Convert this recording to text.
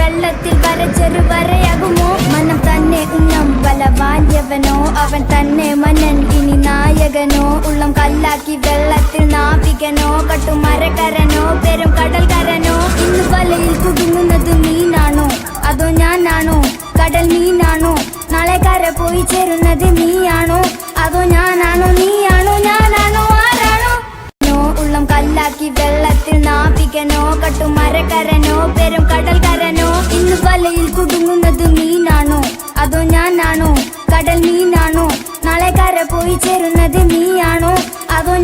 വെള്ളത്തിൽ വരച്ചൊരു വരയാകുമോ? മനം തന്നെ ഉള്ളം ബലവാന്യവനോ, അവൻ തന്നെ മനൻ ഇനി നായകനോ. ഉള്ളം കല്ലാക്കി വെള്ളത്തിൽ നാവികനോ, കട്ടുമരക്കരനോ പെരും കടൽക്കരനോ. ഇന്ന് വലയിൽ കുടുങ്ങുന്നത് മീനാണോ അതോ ഞാനാണോ? കടൽ മീനാണോ? നാളെ കര പോയി ചേരുന്നത് നീയാണോ അതോ ഞാനാണോ? നീയാണോ ഞാനാണോ ആരാണോ? ഉള്ളം കല്ലാക്കി വെള്ളത്തിൽ നാവികനോ, കട്ടുമരക്കരനോ പെരും കടൽക്കരനോ. ഇന്ന് വലയിൽ കുടുങ്ങുന്നത് മീനാണോ അതോ ഞാനാണോ? കടൽ മീനാണോ? നാളെ കര പോയി ചേരുന്നത് നീയാണോ അതോ